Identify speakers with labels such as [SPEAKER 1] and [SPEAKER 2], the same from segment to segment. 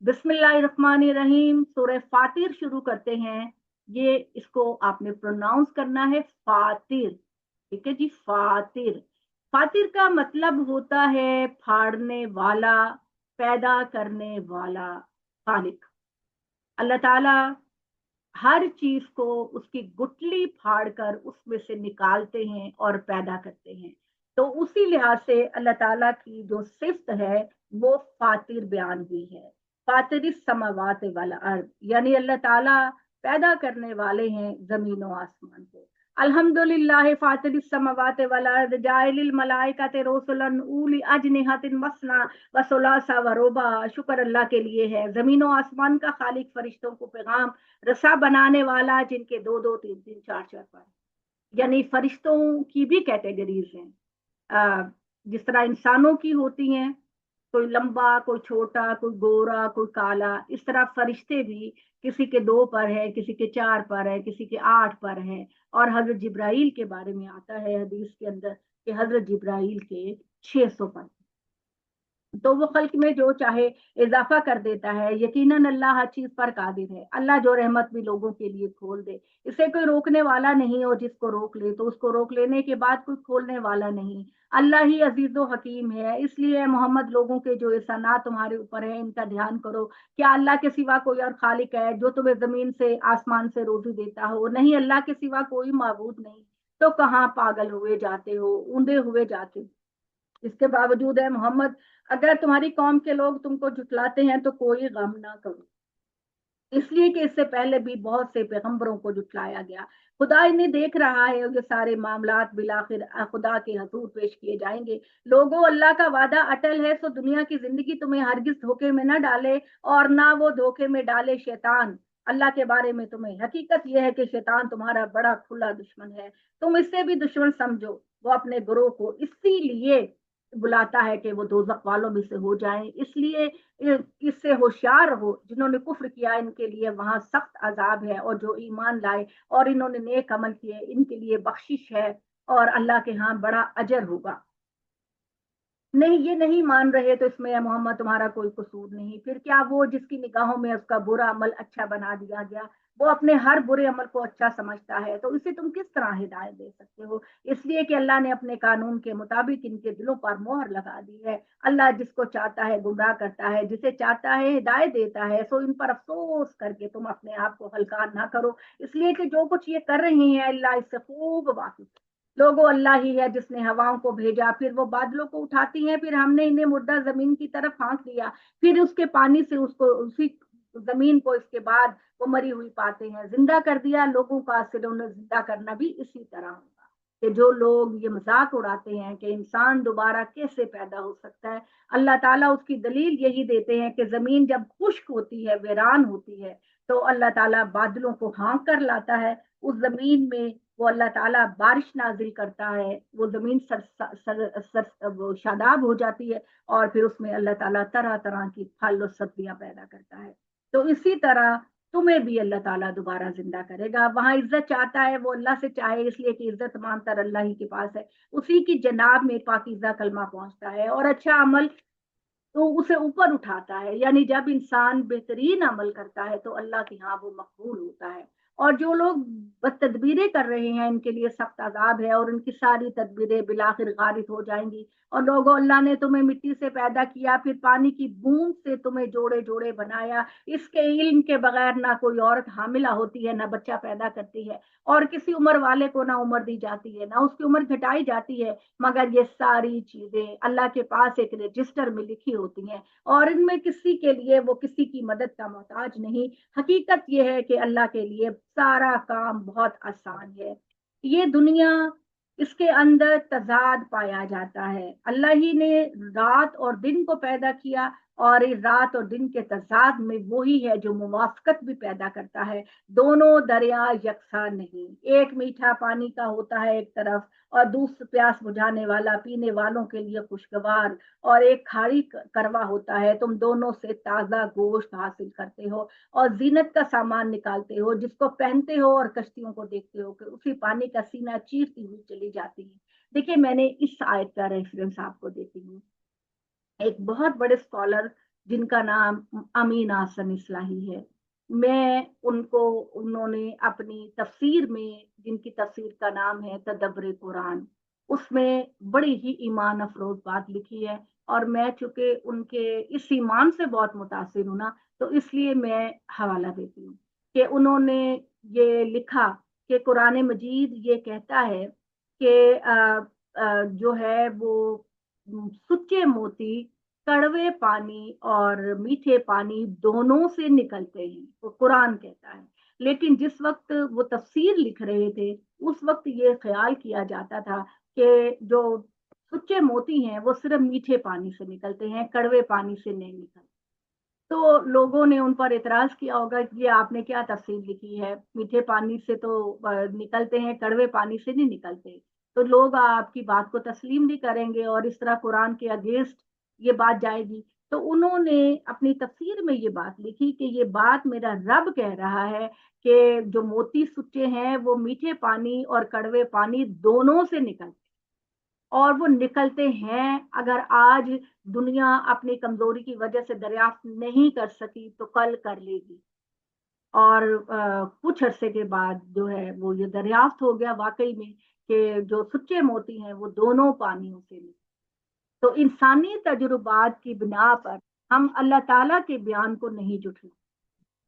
[SPEAKER 1] बिस्मिल्लाहिर्रहमानिर्रहीम। सूरह फातिर शुरू करते हैं। ये इसको आपने प्रोनाउंस करना है फातिर। ठीक है जी, फातिर। फातिर का मतलब होता है फाड़ने वाला, पैदा करने वाला, खालिक। अल्लाह ताला हर चीज को उसकी गुठली फाड़कर उसमें से निकालते हैं और पैदा करते हैं। तो उसी लिहाज से अल्लाह ताला की जो सिफ्त है वो फातिर बयान हुई है। फातिर समावात वाला अर्द, यानी अल्लाह ताला पैदा करने वाले हैं जमीन और आसमान को। अल्हम्दुलिल्लाह फातिर समावात वाला अर्द जाइलिल मलाइकाते रसुलन उली अजनिहतिन मसना व सुलासा व रुबा। शुक्र अल्लाह के लिए है, जमीन और आसमान का खालिक, फरिश्तों को पैगाम रसा बनाने वाला, जिनके दो दो तीन तीन चार चार पर, यानी फरिश्तों की भी कैटेगरीज हैं। जिस तरह इंसानों की होती हैं, कोई लंबा, कोई छोटा, कोई गोरा, कोई काला, इस तरह फरिश्ते भी किसी के दो पर है, किसी के चार पर है, किसी के आठ पर है। और हजरत जिब्राइल के बारे में आता है हदीस के अंदर कि हजरत जिब्राइल के 600 पर। तो वो खल्क में जो चाहे इजाफा कर देता है। यकीनन अल्लाह हर चीज पर कादिर है। अल्लाह जो रहमत भी लोगों के लिए खोल दे, इसे कोई रोकने वाला नहीं, और जिसको रोक ले तो उसको रोक लेने के बाद कोई खोलने वाला नहीं। अल्लाह ही अजीजो हकीम है। इसलिए मोहम्मद, लोगों के जो एहसानात तुम्हारे ऊपर है इनका ध्यान करो। क्या अल्लाह के सिवा कोई और खालिक है जो तुम्हें जमीन से आसमान से रोजी देता हो? नहीं, अल्लाह के सिवा कोई माबूद नहीं। तो कहाँ पागल हुए जाते हो, ऊंधे हुए जाते हो? इसके बावजूद है मोहम्मद, अगर तुम्हारी कौम के लोग तुमको जुटलाते हैं तो कोई गम ना करो, इसलिए कि इससे पहले भी बहुत से पैगंबरों को जुटलाया गया। खुदा इन्हें देख रहा है और ये सारे मामलात बिलाखिर खुदा के हजूर पेश किए जाएंगे। लोगों, अल्लाह का वादा अटल है, सो दुनिया की जिंदगी तुम्हें हरगिज धोखे में न डाले और ना वो धोखे में डाले शैतान अल्लाह के बारे में तुम्हें। हकीकत यह है कि शैतान तुम्हारा बड़ा खुला दुश्मन है, तुम इससे भी दुश्मन समझो। वो अपने गुरोह को इसीलिए बुलाता है कि वो दोजख वालों में से हो जाएं। इसलिए इससे होशियार हो, जिन्होंने कुफ्र किया इनके लिए वहां सख्त अजाब है, और जो ईमान लाए और इन्होंने नेक अमल किए इनके लिए बख्शिश है, और अल्लाह के यहाँ बड़ा अजर होगा। नहीं, ये नहीं मान रहे तो इसमें मोहम्मद तुम्हारा कोई कसूर नहीं। फिर क्या वो जिसकी निगाहों में उसका बुरा अमल अच्छा बना दिया गया, वो अपने हर बुरे अमल को अच्छा समझता है, तो इसे तुम किस तरह हिदायत दे सकते हो? इसलिए कि अल्लाह ने अपने कानून के मुताबिक इनके दिलों पर मोहर लगा दी है। अल्लाह जिसको चाहता है गुमराह करता है, जिसे चाहता है हिदायत देता है। सो इन पर अफसोस करके तुम अपने आप को हल्का ना करो, इसलिए कि जो कुछ ये कर रहे हैं अल्लाह इससे खूब वाकिफ है। लोगों, अल्लाह ही है जिसने हवाओं को भेजा, फिर वो बादलों को उठाती हैं, फिर हमने इन्हें मुर्दा जमीन की तरफ हाँक दिया, फिर उसके पानी से उसको उसी जमीन को इसके बाद वो मरी हुई पाते हैं जिंदा कर दिया। लोगों का सिर उन्हें जिंदा करना भी इसी तरह होगा। कि जो लोग ये मजाक उड़ाते हैं कि इंसान दोबारा कैसे पैदा हो सकता है, अल्लाह ताला उसकी दलील यही देते हैं कि जमीन जब खुश्क होती है, वीरान होती है, तो अल्लाह ताला बादलों को हाँक कर लाता है। उस जमीन में वो अल्लाह ताला बारिश नाजिल करता है, वो जमीन वो शादाब हो जाती है, और फिर उसमें अल्लाह ताला तरह तरह की फल और सब्जियां पैदा करता है। तो इसी तरह तुम्हें भी अल्लाह ताला दोबारा जिंदा करेगा। वहां इज्जत चाहता है वो अल्लाह से चाहे, इसलिए कि इज्जत मानतर अल्लाह ही के पास है। उसी की जनाब में पाकीज़ा कलमा पहुंचता है, और अच्छा अमल तो उसे ऊपर उठाता है। यानी जब इंसान बेहतरीन अमल करता है तो अल्लाह के यहाँ वो मकबूल होता है। और जो लोग बदतदबीरें कर रहे हैं इनके लिए सख्त अजाब है, और उनकी सारी तदबीरें बिलाखिर गारित हो जाएंगी। और लोगों, अल्लाह ने तुम्हें मिट्टी से पैदा किया, फिर पानी की बूंद से तुम्हें जोड़े जोड़े बनाया। इसके इल्म के बगैर ना कोई औरत हामिला होती है, ना बच्चा पैदा करती है, और किसी उम्र वाले को ना उम्र दी जाती है, ना उसकी उम्र घटाई जाती है, मगर ये सारी चीजें अल्लाह के पास एक रजिस्टर में लिखी होती हैं, और इनमें किसी के लिए वो किसी की मदद का मोहताज नहीं। हकीकत यह है कि अल्लाह के लिए सारा काम बहुत आसान है। ये दुनिया, इसके अंदर तजाद पाया जाता है। अल्लाह ही ने रात और दिन को पैदा किया, और इस रात और दिन के तजाद में वही है जो मुवाफकत भी पैदा करता है। दोनों दरिया यकसा नहीं, एक मीठा पानी का होता है एक तरफ, और दूसरा प्यास बुझाने वाला, पीने वालों के लिए खुशगवार, और एक खाड़ी करवा होता है। तुम दोनों से ताजा गोश्त हासिल करते हो और जीनत का सामान निकालते हो, जिसको पहनते हो और कश्तियों को देखते हो कि उसी पानी का सीना चीरती हुई चली जाती है। देखिए, मैंने इस आयत का रेफरेंस आपको देती हूँ। एक बहुत बड़े स्कॉलर جن کا نام امین احسن اصلاحی ہے. انہوں نے اپنی تفسیر میں، جن کی تفسیر کا نام ہے تدبر قرآن، اس میں بڑی ہی ایمان افروز بات لکھی ہے. اور میں چونکہ ان کے اس ایمان سے بہت متاثر ہوں نا، تو اس لیے میں حوالہ دیتی ہوں کہ انہوں نے یہ لکھا کہ قرآن مجید یہ کہتا ہے کہ جو ہے وہ سچے موتی کڑوے پانی اور میٹھے پانی دونوں سے نکلتے ہیں، وہ قرآن کہتا ہے. لیکن جس وقت وہ تفسیر لکھ رہے تھے، اس وقت یہ خیال کیا جاتا تھا کہ جو سچے موتی ہیں وہ صرف میٹھے پانی سے نکلتے ہیں، کڑوے پانی سے نہیں نکلتے. تو لوگوں نے ان پر اعتراض کیا ہوگا کہ یہ آپ نے کیا تفسیر لکھی ہے، میٹھے پانی سے تو نکلتے ہیں، کڑوے پانی سے نہیں نکلتے. تو لوگ آپ کی بات کو تسلیم نہیں کریں گے اور اس طرح قرآن کے اگینسٹ یہ بات جائے گی. تو انہوں نے اپنی تفسیر میں یہ بات لکھی کہ یہ بات میرا رب کہہ رہا ہے کہ جو موتی سچے ہیں وہ میٹھے پانی اور کڑوے پانی دونوں سے نکلتے، اور وہ نکلتے ہیں. اگر آج دنیا اپنی کمزوری کی وجہ سے دریافت نہیں کر سکی تو کل کر لے گی. اور کچھ عرصے کے بعد جو ہے وہ یہ دریافت ہو گیا واقعی میں کہ جو سچے موتی ہیں وہ دونوں پانیوں سے نکلتے. تو انسانی تجربات کی بنا پر ہم اللہ تعالیٰ کے بیان کو نہیں جھٹلائیں.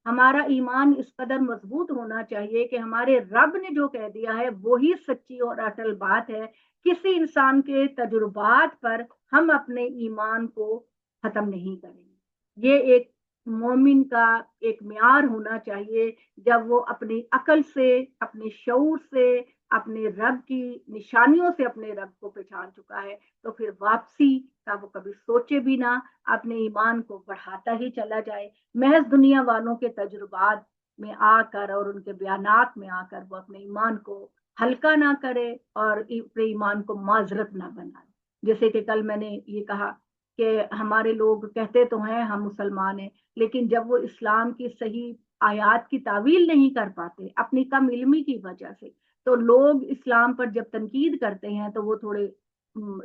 [SPEAKER 1] ہمارا ایمان اس قدر مضبوط ہونا چاہیے کہ ہمارے رب نے جو کہہ دیا ہے وہی سچی اور اٹل بات ہے. کسی انسان کے تجربات پر ہم اپنے ایمان کو ختم نہیں کریں گے. یہ ایک مومن کا ایک معیار ہونا چاہیے. جب وہ اپنی عقل سے، اپنے شعور سے، اپنے رب کی نشانیوں سے اپنے رب کو پہچان چکا ہے، تو پھر واپسی کا وہ کبھی سوچے بھی نہ، اپنے ایمان کو بڑھاتا ہی چلا جائے. محض دنیا والوں کے تجربات میں آ کر اور ان کے بیانات میں آ کر وہ اپنے ایمان کو ہلکا نہ کرے اور اپنے ایمان کو معذرت نہ بنائے. جیسے کہ کل میں نے یہ کہا کہ ہمارے لوگ کہتے تو ہیں ہم مسلمان ہیں، لیکن جب وہ اسلام کی صحیح آیات کی تعویل نہیں کر پاتے اپنی کم علمی کی وجہ سے، تو لوگ اسلام پر جب تنقید کرتے ہیں تو وہ تھوڑے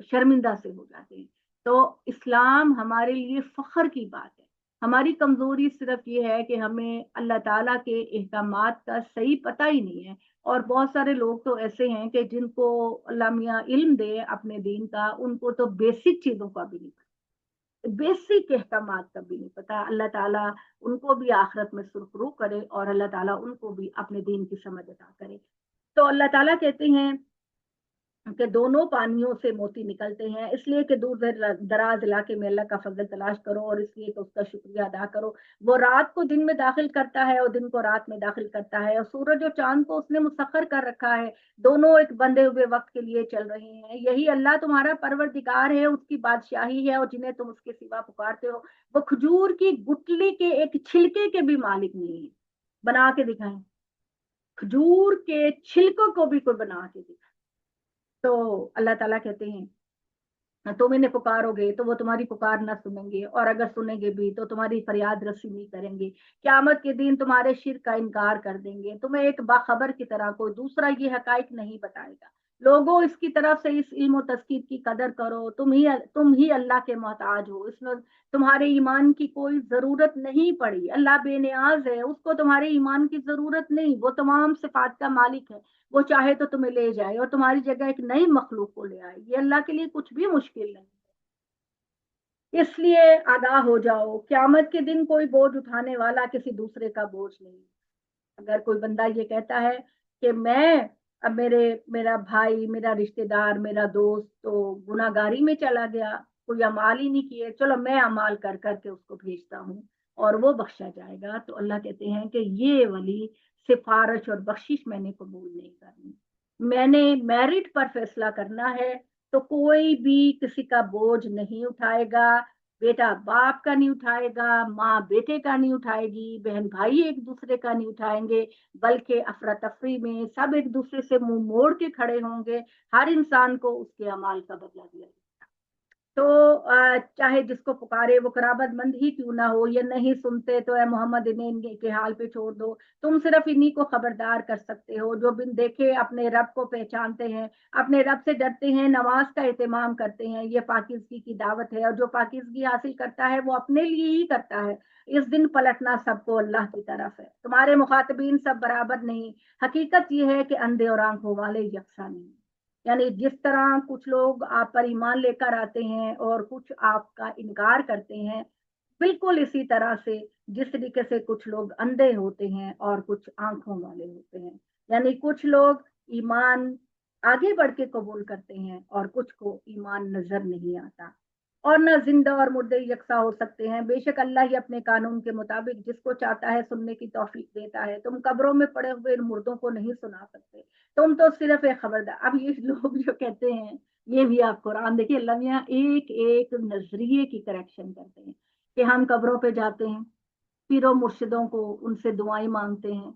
[SPEAKER 1] شرمندہ سے ہو جاتے ہیں. تو اسلام ہمارے لیے فخر کی بات ہے. ہماری کمزوری صرف یہ ہے کہ ہمیں اللہ تعالیٰ کے احکامات کا صحیح پتہ ہی نہیں ہے. اور بہت سارے لوگ تو ایسے ہیں کہ جن کو اللہ میاں علم دے اپنے دین کا، ان کو تو بیسک چیزوں کا بھی نہیں پتا، بیسک احکامات کا بھی نہیں پتا. اللہ تعالیٰ ان کو بھی آخرت میں سرخرو کرے اور اللہ تعالیٰ ان کو بھی اپنے دین کی سمجھ عطا کرے. تو اللہ تعالیٰ کہتے ہیں کہ دونوں پانیوں سے موتی نکلتے ہیں، اس لیے کہ دور دراز علاقے میں اللہ کا فضل تلاش کرو، اور اس لیے کہ اس کا شکریہ ادا کرو. وہ رات کو دن میں داخل کرتا ہے اور دن کو رات میں داخل کرتا ہے، اور سورج اور چاند کو اس نے مسخر کر رکھا ہے. دونوں ایک بندے ہوئے وقت کے لیے چل رہے ہیں. یہی اللہ تمہارا پروردگار ہے، اس کی بادشاہی ہے، اور جنہیں تم اس کے سوا پکارتے ہو. وہ کھجور کی گٹلی کے ایک چھلکے کے بھی مالک نہیں ہے. بنا کے دکھائیں، کھجور کے چھلکوں کو بھی کوئی بنا کے دکھائے. تو اللہ تعالیٰ کہتے ہیں تم انہیں پکارو گے تو وہ تمہاری پکار نہ سنیں گے، اور اگر سنیں گے بھی تو تمہاری فریاد رسی نہیں کریں گے. قیامت کے دن تمہارے شرک کا انکار کر دیں گے. تمہیں ایک باخبر کی طرح کوئی دوسرا یہ حقائق نہیں بتائے گا. لوگوں اس کی طرف سے اس علم و تذکیر کی قدر کرو. تم ہی اللہ کے محتاج ہو. اس میں تمہارے ایمان کی کوئی ضرورت نہیں پڑی. اللہ بے نیاز ہے، اس کو تمہارے ایمان کی ضرورت نہیں. وہ تمام صفات کا مالک ہے. وہ چاہے تو تمہیں لے جائے اور تمہاری جگہ ایک نئی مخلوق کو لے آئے. یہ اللہ کے لیے کچھ بھی مشکل نہیں. اس لیے آگاہ ہو جاؤ، قیامت کے دن کوئی بوجھ اٹھانے والا کسی دوسرے کا بوجھ نہیں. اگر کوئی بندہ یہ کہتا ہے کہ میں اب میرا بھائی، میرا رشتہ دار، میرا دوست تو گناہگاری میں چلا گیا، کوئی اعمال ہی نہیں کیے، چلو میں اعمال کر کر کے اس کو بھیجتا ہوں اور وہ بخشا جائے گا، تو اللہ کہتے ہیں کہ یہ والی سفارش اور بخشش میں نے قبول نہیں کرنی. میں نے میرٹ پر فیصلہ کرنا ہے. تو کوئی بھی کسی کا بوجھ نہیں اٹھائے گا. بیٹا باپ کا نہیں اٹھائے گا، ماں بیٹے کا نہیں اٹھائے گی، بہن بھائی ایک دوسرے کا نہیں اٹھائیں گے، بلکہ افراتفری میں سب ایک دوسرے سے منہ موڑ کے کھڑے ہوں گے. ہر انسان کو اس کے اعمال کا بدلہ دیا جائے. تو चाहे जिसको पुकारे वो कराबतमंद ही क्यों ना हो, ये नहीं सुनते तो ए मोहम्मद इन्हें इनके हाल पे छोड़ दो। तुम सिर्फ इन्हीं को खबरदार कर सकते हो जो बिन देखे अपने रब को पहचानते हैं, अपने रब से डरते हैं, नमाज का एहतमाम करते हैं। ये पाकिजगी की दावत है, और जो पाकिजगी हासिल करता है वो अपने लिए ही करता है। इस दिन पलटना सबको अल्लाह की तरफ है, तुम्हारे मुखातबीन सब बराबर नहीं। हकीकत ये है कि अंधे और आंखों वाले यकसा नहीं। यानी जिस तरह कुछ लोग आप पर ईमान लेकर आते हैं और कुछ आपका इनकार करते हैं, बिल्कुल इसी तरह से जिस तरीके से कुछ लोग अंधे होते हैं और कुछ आंखों वाले होते हैं। यानी कुछ लोग ईमान आगे बढ़ के कबूल करते हैं और कुछ को ईमान नजर नहीं आता। और न जिंदा और मुर्दे यकसा हो सकते हैं। बेशक अल्लाह ही अपने कानून के मुताबिक जिसको चाहता है सुनने की तौफीक देता है। तुम कब्रों में पड़े हुए इन मुर्दों को नहीं सुना सकते, तुम तो सिर्फ एक खबरदार। अब ये लोग जो कहते हैं, ये भी आप कुरान देखिए, अल्लाह मियां एक एक नजरिए की करेक्शन करते हैं कि हम कब्रों पे जाते हैं, पीरों मुर्शिदों को उनसे दुआएं मांगते हैं।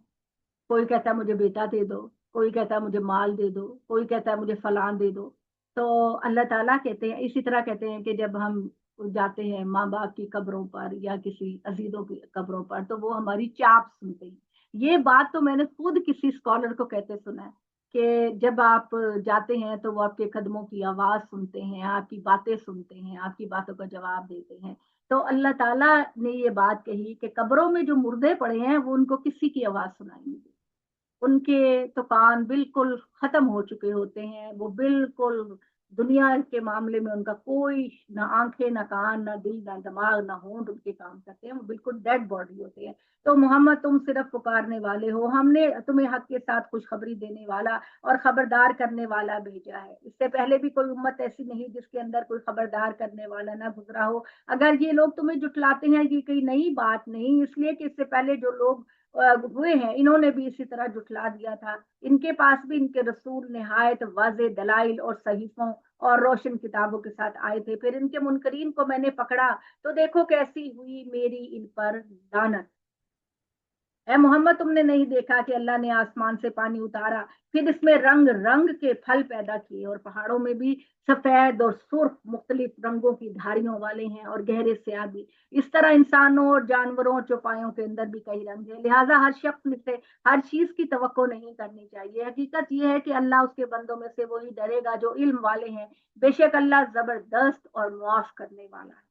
[SPEAKER 1] कोई कहता है मुझे बेटा दे दो, कोई कहता है मुझे माल दे दो, कोई कहता है मुझे फलान दे दो। तो अल्लाह ताला कहते हैं, इसी तरह कहते हैं कि जब हम जाते हैं माँ बाप की कब्रों पर या किसी अजीजों की कब्रों पर, तो वो हमारी चाप सुनते हैं। ये बात तो मैंने खुद किसी स्कॉलर को कहते सुना है कि जब आप जाते हैं तो वो आपके कदमों की आवाज सुनते हैं, आपकी बातें सुनते हैं, आपकी बातों का जवाब देते हैं। तो अल्लाह ताला ने ये बात कही कि कब्रों में जो मुर्दे पड़े हैं वो उनको किसी की आवाज सुनाएंगे, उनके तो कान बिल्कुल खत्म हो चुके होते हैं, वो बिल्कुल दुनिया के मामले में उनका कोई ना आंखें ना कान ना दिल ना दिमाग ना होंठ उनके काम करते हैं, वो बिल्कुल डेड बॉडी होते हैं। तो मोहम्मद तुम सिर्फ पुकारने वाले हो, हमने तुम्हें हक के साथ खुशखबरी देने वाला और खबरदार करने वाला भेजा है। इससे पहले भी कोई उम्मत ऐसी नहीं जिसके अंदर कोई खबरदार करने वाला ना गुजरा हो। अगर ये लोग तुम्हें जुटलाते हैं, ये कोई नई बात नहीं, इसलिए कि इससे पहले जो लोग हुए हैं इन्होंने भी इसी तरह जुटला दिया था। इनके पास भी इनके रसूल निहायत वाज़े दलाइल और सहीफों और रोशन किताबों के साथ आए थे। फिर इनके मुनकरीन को मैंने पकड़ा तो देखो कैसी हुई मेरी इन पर लानत। ए मोहम्मद तुमने नहीं देखा कि अल्लाह ने आसमान से पानी उतारा, फिर इसमें रंग रंग के फल पैदा किए, और पहाड़ों में भी सफेद और सुर्ख मुख्तलिफ रंगों की धारियों वाले हैं और गहरे स्याह भी। इस तरह इंसानों और जानवरों और चौपायों के अंदर भी कई रंग है, लिहाजा हर शख्स में से हर चीज की तवक्को नहीं करनी चाहिए। हकीकत यह है कि अल्लाह उसके बंदों में से वही डरेगा जो इल्म वाले हैं। बेशक अल्लाह जबरदस्त और मुआफ करने वाला है।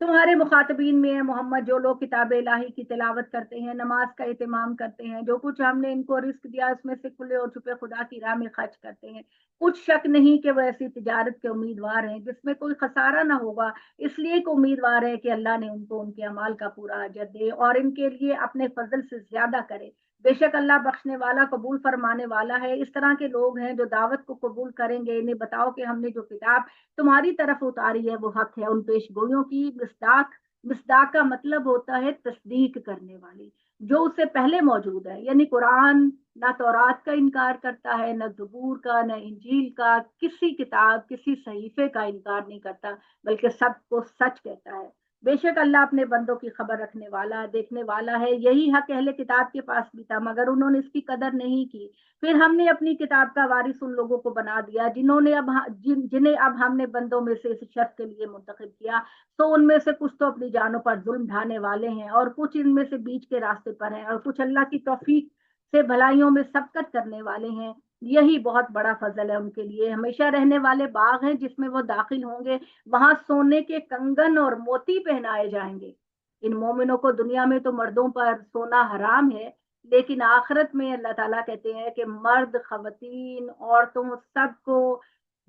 [SPEAKER 1] तुम्हारे मुखातबीन में है मोहम्मद जो लोग किताब इलाही की तिलावत करते हैं, नमाज का एहतमाम करते हैं, जो कुछ हमने इनको रिस्क दिया उसमें से खुले और छुपे खुदा की राह में खर्च करते हैं। कुछ शक नहीं कि वह ऐसी तिजारत के उम्मीदवार हैं जिसमें कोई खसारा ना होगा। इसलिए को उम्मीदवार है कि अल्लाह ने उनको उनके अमाल का पूरा अजर दे और इनके लिए अपने फजल से ज्यादा करे। बेशक अल्लाह बख्शने वाला कबूल फरमाने वाला है। इस तरह के लोग हैं जो दावत को कबूल करेंगे। इन्हें बताओ कि हमने जो किताब तुम्हारी तरफ उतारी है वो हक है। उन पेशगोइयों की मिस्दाक, मिस्दाक का मतलब होता है तस्दीक करने वाली, जो उससे पहले मौजूद है। यानी कुरान ना तौरात का इनकार करता है, न जबूर का, न इंजील का, किसी किताब किसी सहीफे का इनकार नहीं करता, बल्कि सबको सच कहता है। बेशक अल्लाह अपने बंदों की खबर रखने वाला देखने वाला है। यही हक अहले किताब के पास भी था मगर उन्होंने इसकी कदर नहीं की। फिर हमने अपनी किताब का वारिस उन लोगों को बना दिया जिन्होंने जिन्हें अब हमने बंदों में से इस शर्त के लिए मुंतखब किया। तो उनमें से कुछ तो अपनी जानों पर जुल्म ढाने वाले हैं और कुछ इनमें से बीच के रास्ते पर हैं और कुछ अल्लाह की तौफीक से भलाइयों में सबकत करने वाले हैं। यही बहुत बड़ा फजल है उनके लिए। हमेशा रहने वाले बाग हैं जिसमें वो दाखिल होंगे, वहां सोने के कंगन और मोती पहनाए जाएंगे। इन मोमिनों को दुनिया में तो मर्दों पर सोना हराम है, लेकिन आखिरत में अल्लाह ताला कहते हैं कि मर्द खवतीन औरतों सबको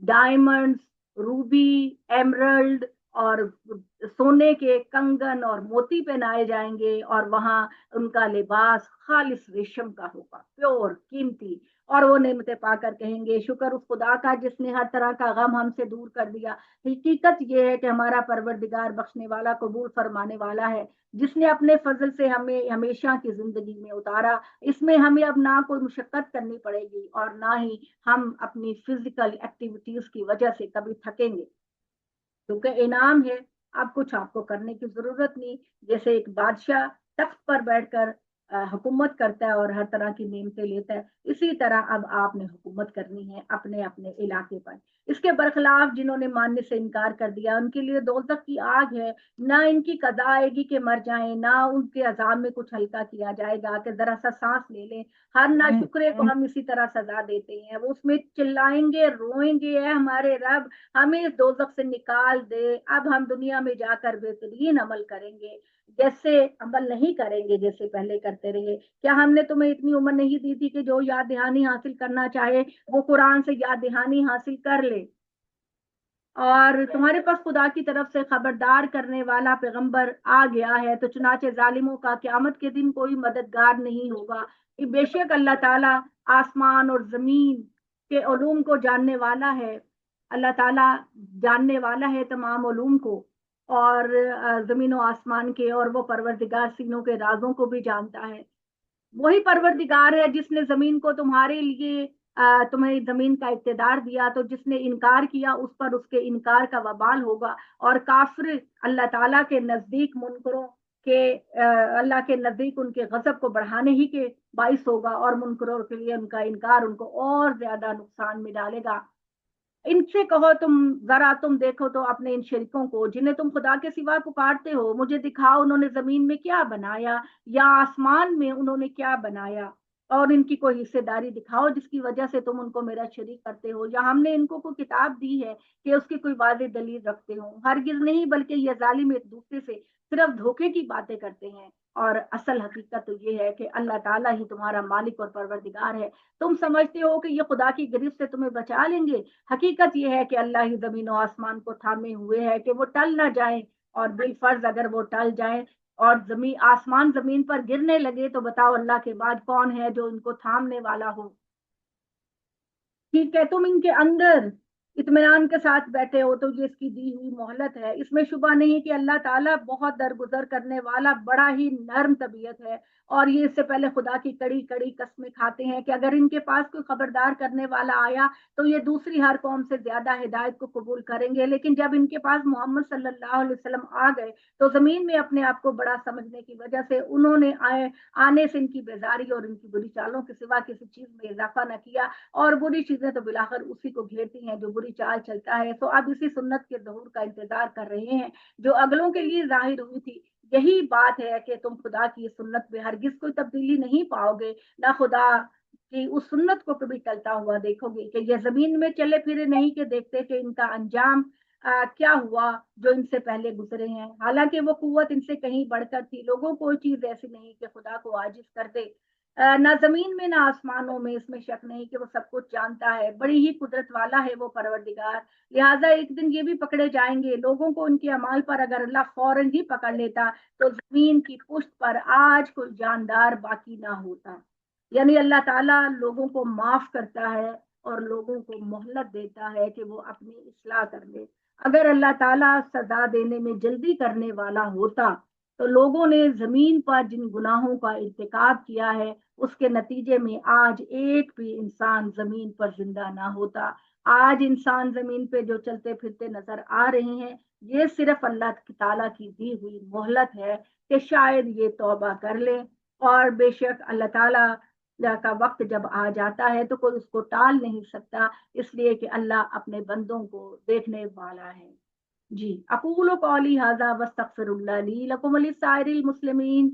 [SPEAKER 1] डायमंड्स, रूबी, एमरल्ड और सोने के कंगन और मोती पहनाए जाएंगे और वहां उनका लिबास खालिस रेशम का होगा, प्योर कीमती। और वो नेमतें पाकर कहेंगे शुक्र उस खुदा का जिसने हर तरह का गम हमसे दूर कर दिया। हकीकत ये है कि हमारा परवरदिगार बख्शने वाला कबूल फरमाने वाला है, जिसने अपने फजल से हमें हमेशा की जिंदगी में उतारा। इसमें हमें अब ना कोई मुशक्कत करनी पड़ेगी और ना ही हम अपनी फिजिकल एक्टिविटीज की वजह से कभी थकेंगे, क्योंकि इनाम है। अब कुछ आपको करने की जरूरत नहीं। जैसे एक बादशाह तख्त पर बैठकर हुकूमत करता है और हर तरह की नेमतें लेता है, इसी तरह अब आपने हुकूमत करनी है अपने अपने इलाके पर। اس کے برخلاف جنہوں نے ماننے سے انکار کر دیا ان کے لیے دوزخ کی آگ ہے، نہ ان کی قضا آئے گی کہ مر جائیں، نہ ان کے عذاب میں کچھ ہلکا کیا جائے گا کہ ذرا سا سانس لے لیں۔ ہر ناشکرے کو ہم اسی طرح سزا دیتے ہیں، وہ اس میں چلائیں گے، روئیں گے، اے ہمارے رب ہمیں اس دوزخ سے نکال دے، اب ہم دنیا میں جا کر بہترین عمل کریں گے، جیسے عمل نہیں کریں گے جیسے پہلے کرتے رہے۔ کیا ہم نے تمہیں اتنی عمر نہیں دی تھی کہ جو یاد دہانی حاصل کرنا چاہے وہ قرآن سے یاد دہانی حاصل کر لے؟ اور تمہارے پاس خدا کی طرف سے خبردار کرنے والا پیغمبر آ گیا ہے، تو چنانچہ ظالموں کا قیامت کے دن کوئی مددگار نہیں ہوگا۔ کہ بے شک اللہ تعالیٰ آسمان اور زمین کے علوم کو جاننے والا ہے، اللہ تعالیٰ جاننے والا ہے تمام علوم کو، اور زمین و آسمان کے، اور وہ پروردگار سینوں کے رازوں کو بھی جانتا ہے۔ وہی پروردگار ہے جس نے زمین کو تمہارے لیے تمہیں زمین کا اقتدار دیا، تو جس نے انکار کیا اس پر اس کے انکار کا وبال ہوگا، اور کافر اللہ تعالیٰ کے نزدیک منکروں کے اللہ کے نزدیک ان کے غضب کو بڑھانے ہی کے باعث ہوگا، اور منکروں کے لیے ان کا انکار ان کو اور زیادہ نقصان میں ڈالے گا۔ ان سے کہو تم ذرا تم دیکھو تو اپنے ان شریکوں کو جنہیں تم خدا کے سوا پکارتے ہو، مجھے دکھاؤ انہوں نے زمین میں کیا بنایا یا آسمان میں انہوں نے کیا بنایا، اور ان کی کوئی حصے داری دکھاؤ جس کی وجہ سے تم ان کو میرا شریک کرتے ہو، یا ہم نے ان کو کوئی کتاب دی ہے کہ اس کی کوئی واضح دلیل رکھتے ہو۔ ہرگز نہیں، بلکہ یہ ظالم ایک دوسرے سے صرف دھوکے کی باتیں کرتے ہیں، اور اصل حقیقت تو یہ ہے کہ اللہ تعالیٰ ہی تمہارا مالک اور پروردگار ہے۔ تم سمجھتے ہو کہ یہ خدا کی گرفت سے تمہیں بچا لیں گے، حقیقت یہ ہے کہ اللہ ہی زمین و آسمان کو تھامے ہوئے ہے کہ وہ ٹل نہ جائیں، اور بالفرض اگر وہ ٹل جائیں اور آسمان زمین پر گرنے لگے تو بتاؤ اللہ کے بعد کون ہے جو ان کو تھامنے والا ہو؟ ٹھیک ہے، تم ان کے اندر اطمینان کے ساتھ بیٹھے ہو تو یہ اس کی دی ہوئی مہلت ہے۔ اس میں شبہ نہیں کہ اللہ تعالیٰ بہت درگزر کرنے والا بڑا ہی نرم طبیعت ہے، اور یہ اس سے پہلے خدا کی کڑی کڑی قسمیں کھاتے ہیں کہ اگر ان کے پاس کوئی خبردار کرنے والا آیا تو یہ دوسری ہر قوم سے زیادہ ہدایت کو قبول کریں گے، لیکن جب ان کے پاس محمد صلی اللہ علیہ وسلم آ گئے تو زمین میں اپنے آپ کو بڑا سمجھنے کی وجہ سے انہوں نے آنے سے ان کی بیزاری اور ان کی بری چالوں کے سوا کسی چیز میں اضافہ نہ کیا، اور بری چیزیں تو بلاخر اسی کو گھیرتی ہیں جو بری چال چلتا ہے۔ تو اب اسی سنت کے ظہور کا انتظار کر رہے ہیں جو اگلوں کے لیے ظاہر ہوئی تھی۔ یہی بات ہے کہ تم خدا کی سنت میں ہرگز کوئی تبدیلی نہیں پاؤ گے، نہ خدا کی اس سنت کو کبھی ٹلتا ہوا دیکھو گے کہ یہ زمین میں چلے پھرے نہیں کہ دیکھتے کہ ان کا انجام کیا ہوا جو ان سے پہلے گزرے ہیں، حالانکہ وہ قوت ان سے کہیں بڑھ کر تھی۔ لوگوں کوئی چیز ایسی نہیں کہ خدا کو عاجز کر دے، نہ زمین میں نہ آسمانوں میں، اس میں شک نہیں کہ وہ سب کچھ جانتا ہے، بڑی ہی قدرت والا ہے وہ پروردگار۔ لہٰذا ایک دن یہ بھی پکڑے جائیں گے۔ لوگوں کو ان کے اعمال پر اگر اللہ فوراً ہی پکڑ لیتا تو زمین کی پشت پر آج کوئی جاندار باقی نہ ہوتا۔ یعنی اللہ تعالیٰ لوگوں کو معاف کرتا ہے اور لوگوں کو مہلت دیتا ہے کہ وہ اپنی اصلاح کر لے۔ اگر اللہ تعالیٰ سزا دینے میں جلدی کرنے والا ہوتا تو لوگوں نے زمین پر جن گناہوں کا ارتکاب کیا ہے اس کے نتیجے میں آج ایک بھی انسان زمین پر زندہ نہ ہوتا۔ آج انسان زمین پہ جو چلتے پھرتے نظر آ رہے ہیں یہ صرف اللہ تعالیٰ کی دی ہوئی مہلت ہے کہ شاید یہ توبہ کر لیں، اور بے شک اللہ تعالیٰ کا وقت جب آ جاتا ہے تو کوئی اس کو ٹال نہیں سکتا، اس لیے کہ اللہ اپنے بندوں کو دیکھنے والا ہے۔ جی، اقول قولی ھذا واستغفر اللہ لی لکم ولسائر المسلمین۔